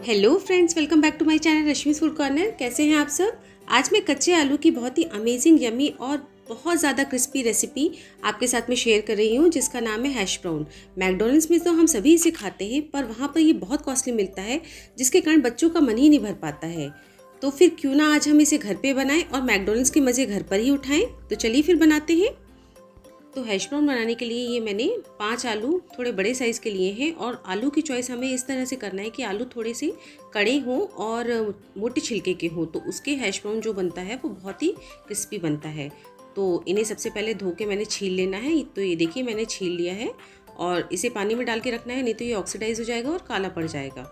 Hello friends, welcome back to my channel Rashmi's food corner. कैसे हैं आप सब। आज मैं कच्चे आलू की बहुत ही अमेजिंग यमी और बहुत ज़्यादा क्रिस्पी रेसिपी आपके साथ में शेयर कर रही हूँ, जिसका नाम है हैश ब्राउन। मैकडोनल्ड्स में तो हम सभी इसे खाते हैं, पर वहाँ पर ये बहुत कॉस्टली मिलता है, जिसके कारण बच्चों का मन ही नहीं भर पाता है। तो फिर क्यों ना आज हम इसे घर पे बनाएं और मैकडोनल्ड्स के मज़े घर पर ही उठाएं। तो चलिए फिर बनाते हैं। तो हैश ब्राउन बनाने के लिए ये मैंने 5 आलू थोड़े बड़े साइज़ के लिए हैं, और आलू की चॉइस हमें इस तरह से करना है कि आलू थोड़े से कड़े हों और मोटे छिलके के हों, तो उसके हैश ब्राउन जो बनता है वो बहुत ही क्रिस्पी बनता है। तो इन्हें सबसे पहले धो के मैंने छील लेना है। तो ये देखिए मैंने छील लिया है, और इसे पानी में डाल के रखना है, नहीं तो ये ऑक्सीडाइज हो जाएगा और काला पड़ जाएगा।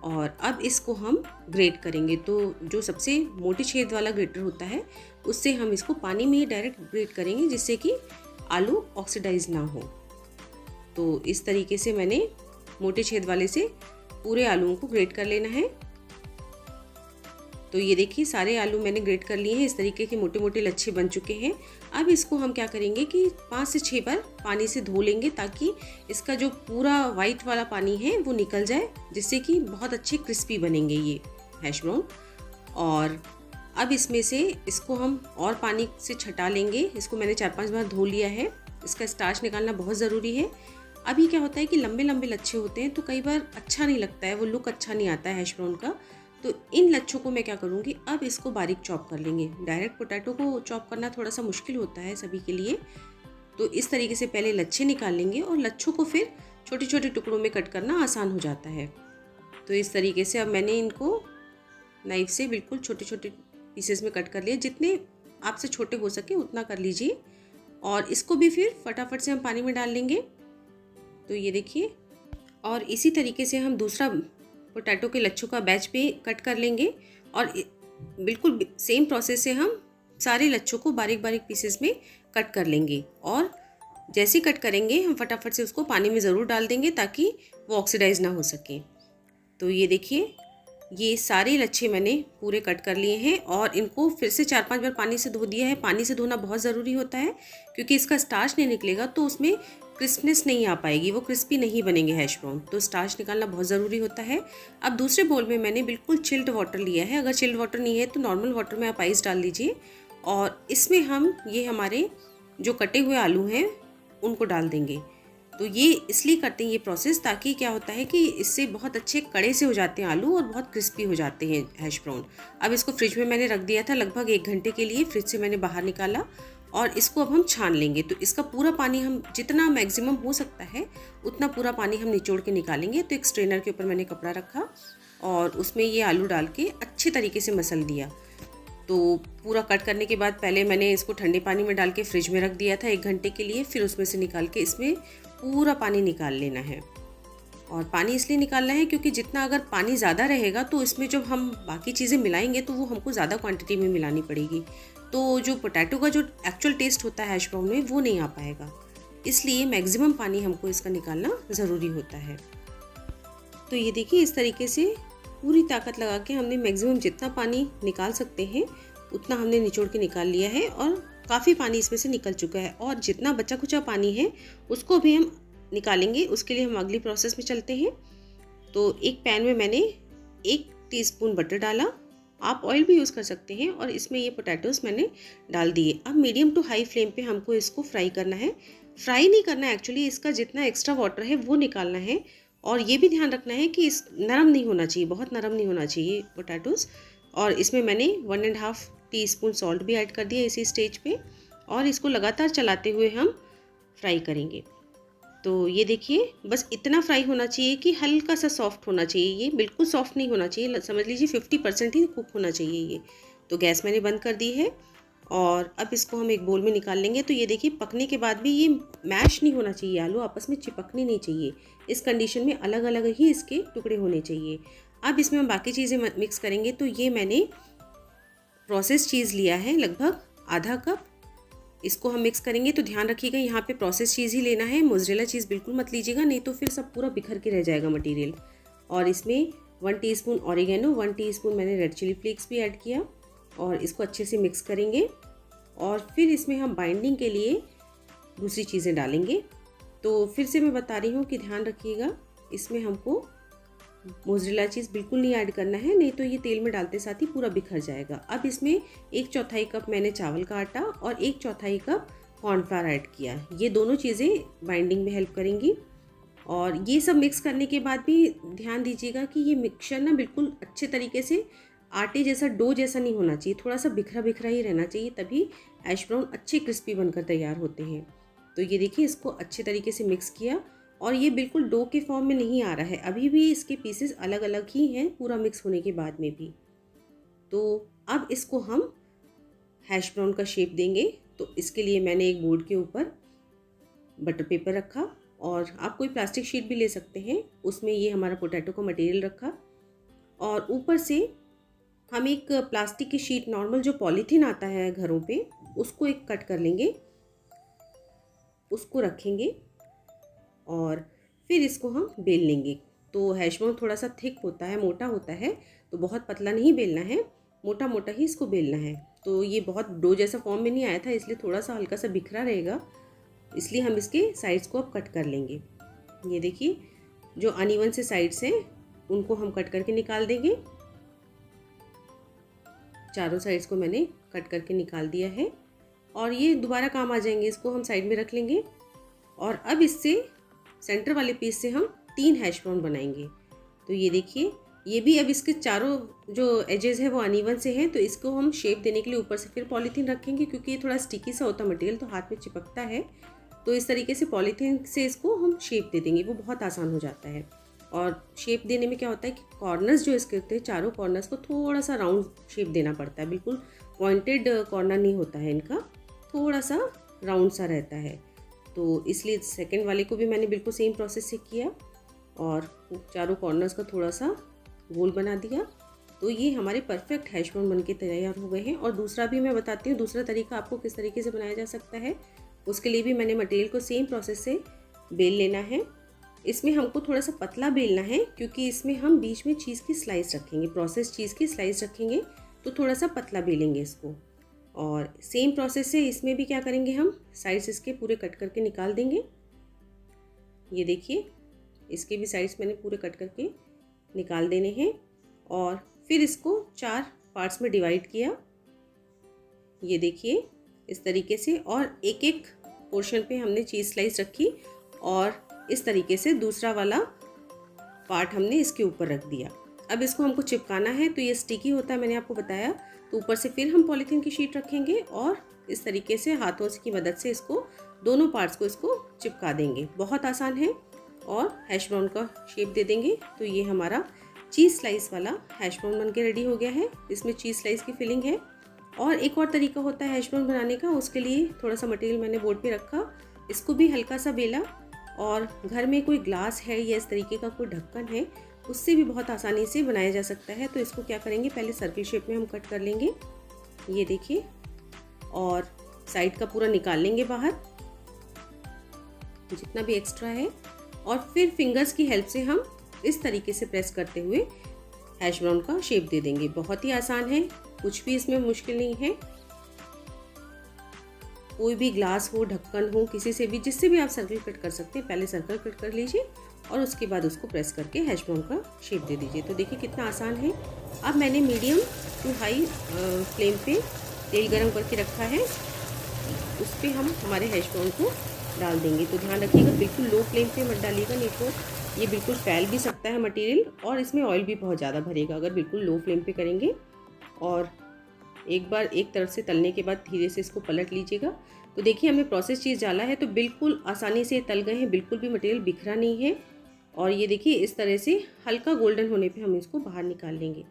और अब इसको हम ग्रेट करेंगे। तो जो सबसे मोटे छेद वाला ग्रेटर होता है, उससे हम इसको पानी में ही डायरेक्ट ग्रेट करेंगे, जिससे कि आलू ऑक्सीडाइज ना हो। तो इस तरीके से मैंने मोटे छेद वाले से पूरे आलूओं को ग्रेट कर लेना है। तो ये देखिए सारे आलू मैंने ग्रेट कर लिए हैं। इस तरीके के मोटे मोटे लच्छे बन चुके हैं। अब इसको हम क्या करेंगे कि 5 से 6 बार पानी से धो लेंगे, ताकि इसका जो पूरा वाइट वाला पानी है वो निकल जाए, जिससे कि बहुत अच्छे क्रिस्पी बनेंगे ये हैश ब्राउन। और अब इसमें से इसको हम और पानी से छटा लेंगे। इसको मैंने 4-5 बार धो लिया है। इसका स्टार्च निकालना बहुत ज़रूरी है। अभी क्या होता है कि लंबे लंबे लच्छे होते हैं, तो कई बार अच्छा नहीं लगता है, वो लुक अच्छा नहीं आता है हैश ब्राउन का। तो इन लच्छों को मैं क्या करूँगी, अब इसको बारीक चॉप कर लेंगे। डायरेक्ट पोटैटो को चॉप करना थोड़ा सा मुश्किल होता है सभी के लिए। तो इस तरीके से पहले लच्छे निकाल लेंगे, और लच्छों को फिर छोटे छोटे टुकड़ों में कट करना आसान हो जाता है। तो इस तरीके से अब मैंने इनको नाइफ से बिल्कुल छोटे छोटे पीसेस में कट कर लिए। जितने आपसे छोटे हो सके उतना कर लीजिए, और इसको भी फिर फटाफट से हम पानी में डाल लेंगे। तो ये देखिए, और इसी तरीके से हम दूसरा पोटैटो के लच्छों का बैच भी कट कर लेंगे, और बिल्कुल सेम प्रोसेस से हम सारे लच्छों को बारीक बारीक पीसेस में कट कर लेंगे। और जैसे कट करेंगे हम फटाफट से उसको पानी में ज़रूर डाल देंगे, ताकि वो ऑक्सीडाइज ना हो सके। तो ये देखिए, ये सारे लच्छे मैंने पूरे कट कर लिए हैं, और इनको फिर से 4-5 बार पानी से धो दिया है। पानी से धोना बहुत ज़रूरी होता है, क्योंकि इसका स्टार्च नहीं निकलेगा तो उसमें क्रिस्पनेस नहीं आ पाएगी, वो क्रिस्पी नहीं बनेंगे हैश ब्राउन। तो स्टार्च निकालना बहुत ज़रूरी होता है। अब दूसरे बोल में मैंने बिल्कुल चिल्ड वाटर लिया है। अगर चिल्ड वाटर नहीं है तो नॉर्मल वाटर में आप आइस डाल लीजिए, और इसमें हम ये हमारे जो कटे हुए आलू हैं उनको डाल देंगे। तो ये इसलिए करते हैं ये प्रोसेस, ताकि क्या होता है कि इससे बहुत अच्छे कड़े से हो जाते हैं आलू, और बहुत क्रिस्पी हो जाते हैं हैश ब्राउन। अब इसको फ्रिज में मैंने रख दिया था लगभग 1 घंटे के लिए। फ्रिज से मैंने बाहर निकाला, और इसको अब हम छान लेंगे। तो इसका पूरा पानी हम जितना मैक्सिमम हो सकता है उतना पूरा पानी हम निचोड़ के निकालेंगे। तो एक स्ट्रेनर के ऊपर मैंने कपड़ा रखा, और उसमें ये आलू डाल के अच्छे तरीके से मसल दिया। तो पूरा कट करने के बाद पहले मैंने इसको ठंडे पानी में डाल के फ्रिज में रख दिया था 1 घंटे के लिए। फिर उसमें से निकाल के इसमें पूरा पानी निकाल लेना है। और पानी इसलिए निकालना है क्योंकि जितना अगर पानी ज़्यादा रहेगा, तो इसमें जब हम बाकी चीज़ें मिलाएंगे तो वो हमको ज़्यादा क्वांटिटी में मिलानी पड़ेगी। तो जो पोटैटो का जो एक्चुअल टेस्ट होता है हैश ब्राउन में, वो नहीं आ पाएगा। इसलिए मैक्सिमम पानी हमको इसका निकालना ज़रूरी होता है। तो ये देखिए, इस तरीके से पूरी ताकत लगा के हमने मैक्सिमम जितना पानी निकाल सकते हैं उतना हमने निचोड़ के निकाल लिया है, और काफ़ी पानी इसमें से निकल चुका है। और जितना बचा कुचा पानी है उसको भी हम निकालेंगे। उसके लिए हम अगली प्रोसेस में चलते हैं। तो एक पैन में मैंने 1 टीस्पून बटर डाला। आप ऑयल भी यूज़ कर सकते हैं, और इसमें ये पोटैटोस मैंने डाल दिए। अब मीडियम टू हाई फ्लेम पे हमको इसको फ्राई करना है। फ्राई नहीं करना है एक्चुअली, इसका जितना एक्स्ट्रा वाटर है वो निकालना है। और ये भी ध्यान रखना है कि इस नरम नहीं होना चाहिए, बहुत नरम नहीं होना चाहिए पोटैटोस। और इसमें मैंने 1.5 टीस्पून सॉल्ट भी ऐड कर दिया इसी स्टेज पे, और इसको लगातार चलाते हुए हम फ्राई करेंगे। तो ये देखिए, बस इतना फ्राई होना चाहिए कि हल्का सा सॉफ्ट होना चाहिए। ये बिल्कुल सॉफ्ट नहीं होना चाहिए, समझ लीजिए 50% ही कुक होना चाहिए ये। तो गैस मैंने बंद कर दी है, और अब इसको हम एक बोल में निकाल लेंगे। तो ये देखिए, पकने के बाद भी ये मैश नहीं होना चाहिए, आलू आपस में चिपकने नहीं चाहिए। इस कंडीशन में अलग अलग ही इसके टुकड़े होने चाहिए। अब इसमें हम बाकी चीज़ें मिक्स करेंगे। तो ये मैंने प्रोसेस चीज़ लिया है लगभग आधा कप। इसको हम मिक्स करेंगे। तो ध्यान रखिएगा, यहाँ पे प्रोसेस चीज़ ही लेना है, मोज़रेला चीज़ बिल्कुल मत लीजिएगा, नहीं तो फिर सब पूरा बिखर के रह जाएगा मटेरियल। और इसमें 1 टीस्पून ऑरिगेनो, 1 टीस्पून मैंने रेड चिली फ्लेक्स भी ऐड किया, और इसको अच्छे से मिक्स करेंगे। और फिर इसमें हम बाइंडिंग के लिए दूसरी चीज़ें डालेंगे। तो फिर से मैं बता रही हूँ कि ध्यान रखिएगा, इसमें हमको मोज़रेला चीज़ बिल्कुल नहीं ऐड करना है, नहीं तो ये तेल में डालते साथ ही पूरा बिखर जाएगा। अब इसमें 1/4 कप मैंने चावल का आटा और 1/4 कप कॉर्नफ्लावर ऐड किया। ये दोनों चीज़ें बाइंडिंग में हेल्प करेंगी। और ये सब मिक्स करने के बाद भी ध्यान दीजिएगा कि ये मिक्सचर ना बिल्कुल अच्छे तरीके से आटे जैसा, डो जैसा नहीं होना चाहिए, थोड़ा सा बिखरा बिखरा ही रहना चाहिए, तभी ऐश ब्राउन अच्छे क्रिस्पी बनकर तैयार होते हैं। तो ये देखिए, इसको अच्छे तरीके से मिक्स किया और ये बिल्कुल डो के फॉर्म में नहीं आ रहा है, अभी भी इसके पीसेस अलग अलग ही हैं पूरा मिक्स होने के बाद में भी। तो अब इसको हम हैश ब्राउन का शेप देंगे। तो इसके लिए मैंने एक बोर्ड के ऊपर बटर पेपर रखा और आप कोई प्लास्टिक शीट भी ले सकते हैं, उसमें ये हमारा पोटैटो का मटेरियल रखा और ऊपर से हम एक प्लास्टिक की शीट, नॉर्मल जो पॉलीथीन आता है घरों पे, उसको एक कट कर लेंगे, उसको रखेंगे और फिर इसको हम बेल लेंगे। तो हैश ब्राउन थोड़ा सा थिक होता है, मोटा होता है, तो बहुत पतला नहीं बेलना है, मोटा मोटा ही इसको बेलना है। तो ये बहुत डो जैसा फॉर्म में नहीं आया था, इसलिए थोड़ा सा हल्का सा बिखरा रहेगा, इसलिए हम इसके साइड्स को अब कट कर लेंगे। ये देखिए, जो अनइवन से साइड्स हैं उनको हम कट करके निकाल देंगे। चारों साइड्स को मैंने कट करके निकाल दिया है और ये दोबारा काम आ जाएंगे, इसको हम साइड में रख लेंगे। और अब इससे सेंटर वाले पीस से हम 3 हैश ब्राउन बनाएंगे। तो ये देखिए, ये भी अब इसके चारों जो एजेस है वो अनइवन से हैं, तो इसको हम शेप देने के लिए ऊपर से फिर पॉलीथीन रखेंगे, क्योंकि ये थोड़ा स्टिकी सा होता है मटेरियल, तो हाथ में चिपकता है। तो इस तरीके से पॉलीथीन से इसको हम शेप दे देंगे, वो बहुत आसान हो जाता है। और शेप देने में क्या होता है कि कॉर्नर्स जो इसके होते हैं, चारों कॉर्नर्स को थोड़ा सा राउंड शेप देना पड़ता है, बिल्कुल पॉइंटेड कॉर्नर नहीं होता है इनका, थोड़ा सा राउंड सा रहता है। तो इसलिए सेकंड वाले को भी मैंने बिल्कुल सेम प्रोसेस से किया और चारों कॉर्नर्स का थोड़ा सा गोल बना दिया। तो ये हमारे परफेक्ट हैश ब्राउन बनके तैयार हो गए हैं। और दूसरा भी मैं बताती हूँ, दूसरा तरीका आपको किस तरीके से बनाया जा सकता है। उसके लिए भी मैंने मटेरियल को सेम प्रोसेस से बेल लेना है। इसमें हमको थोड़ा सा पतला बेलना है, क्योंकि इसमें हम बीच में चीज़ की स्लाइस रखेंगे, प्रोसेस चीज़ की स्लाइस रखेंगे, तो थोड़ा सा पतला बेलेंगे इसको। और सेम प्रोसेस से इसमें भी क्या करेंगे, हम साइड्स इसके पूरे कट करके निकाल देंगे। ये देखिए, इसके भी साइड्स मैंने पूरे कट करके निकाल देने हैं और फिर इसको 4 पार्ट्स में डिवाइड किया। ये देखिए, इस तरीके से, और एक एक पोर्शन पे हमने चीज़ स्लाइस रखी और इस तरीके से दूसरा वाला पार्ट हमने इसके ऊपर रख दिया। अब इसको हमको चिपकाना है, तो ये स्टिकी होता है, मैंने आपको बताया। तो ऊपर से फिर हम पॉलीथीन की शीट रखेंगे और इस तरीके से हाथों की मदद से इसको, दोनों पार्ट्स को इसको चिपका देंगे। बहुत आसान है। और हैश ब्राउन का शेप दे देंगे। तो ये हमारा चीज़ स्लाइस वाला हैश ब्राउन बन के रेडी हो गया है। इसमें चीज़ स्लाइस की फिलिंग है। और एक और तरीका होता है हैश ब्राउन बनाने का, उसके लिए थोड़ा सा मटेरियल मैंने बोर्ड पे रखा, इसको भी हल्का सा बेला, और घर में कोई ग्लास है या इस तरीके का कोई ढक्कन है, उससे भी बहुत आसानी से बनाया जा सकता है। तो इसको क्या करेंगे, पहले सर्किल शेप में हम कट कर लेंगे, ये देखिए, और साइड का पूरा निकाल लेंगे बाहर जितना भी एक्स्ट्रा है, और फिर फिंगर्स की हेल्प से हम इस तरीके से प्रेस करते हुए हैश ब्राउन का शेप दे देंगे। बहुत ही आसान है, कुछ भी इसमें मुश्किल नहीं है। कोई भी ग्लास हो, ढक्कन हो, किसी से भी, जिससे भी आप सर्कल कट कर सकते हैं। पहले सर्कल कट कर लीजिए और उसके बाद उसको प्रेस करके हैश ब्राउन का शेप दे दीजिए। तो देखिए कितना आसान है। अब मैंने मीडियम टू हाई फ्लेम पे तेल गरम करके रखा है, उस पर हम हमारे हैश ब्राउन को डाल देंगे। तो ध्यान रखिएगा, बिल्कुल लो फ्लेम पे मत डालिएगा, नहीं तो ये बिल्कुल फैल भी सकता है मटेरियल, और इसमें ऑयल भी बहुत ज़्यादा भरेगा अगर बिल्कुल लो फ्लेम पे करेंगे। और एक बार एक तरफ से तलने के बाद धीरे से इसको पलट लीजिएगा। तो देखिए, हमने प्रोसेस चीज़ डाला है तो बिल्कुल आसानी से तल गए हैं, बिल्कुल भी मटेरियल बिखरा नहीं है। और ये देखिए, इस तरह से हल्का गोल्डन होने पे हम इसको बाहर निकाल लेंगे।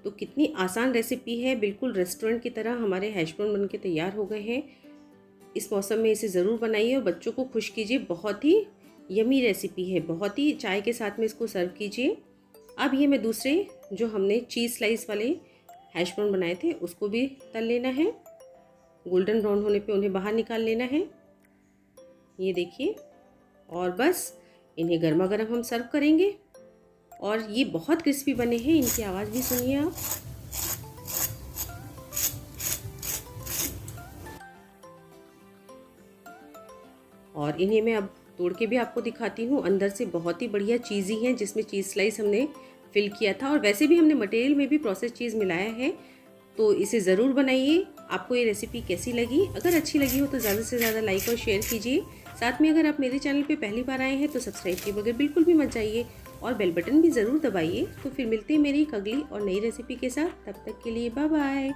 तो कितनी आसान रेसिपी है, बिल्कुल रेस्टोरेंट की तरह हमारे हैश ब्राउन बन के तैयार हो गए हैं। इस मौसम में इसे ज़रूर बनाइए और बच्चों को खुश कीजिए। बहुत ही यमी रेसिपी है, बहुत ही, चाय के साथ में इसको सर्व कीजिए। अब ये मैं दूसरे जो हमने चीज़ स्लाइस वाले हैश ब्राउन बनाए थे उसको भी तल लेना है, गोल्डन ब्राउन होने पे उन्हें बाहर निकाल लेना है, ये देखिए। और बस इन्हें गर्मा गर्म हम सर्व करेंगे। और ये बहुत क्रिस्पी बने हैं, इनकी आवाज़ भी सुनिए आप। और इन्हें मैं अब तोड़ के भी आपको दिखाती हूँ। अंदर से बहुत ही बढ़िया चीज़ी हैं, जिसमें चीज़ स्लाइस हमने फिल किया था। और वैसे भी हमने मटेरियल में भी प्रोसेस चीज़ मिलाया है, तो इसे ज़रूर बनाइए। आपको ये रेसिपी कैसी लगी? अगर अच्छी लगी हो तो ज़्यादा से ज़्यादा लाइक और शेयर कीजिए। साथ में अगर आप मेरे चैनल पे पहली बार आए हैं तो सब्सक्राइब किए बगैर बिल्कुल भी मत जाइए और बेल बटन भी ज़रूर दबाइए। तो फिर मिलते हैं मेरी एक अगली और नई रेसिपी के साथ। तब तक के लिए बाय बाय।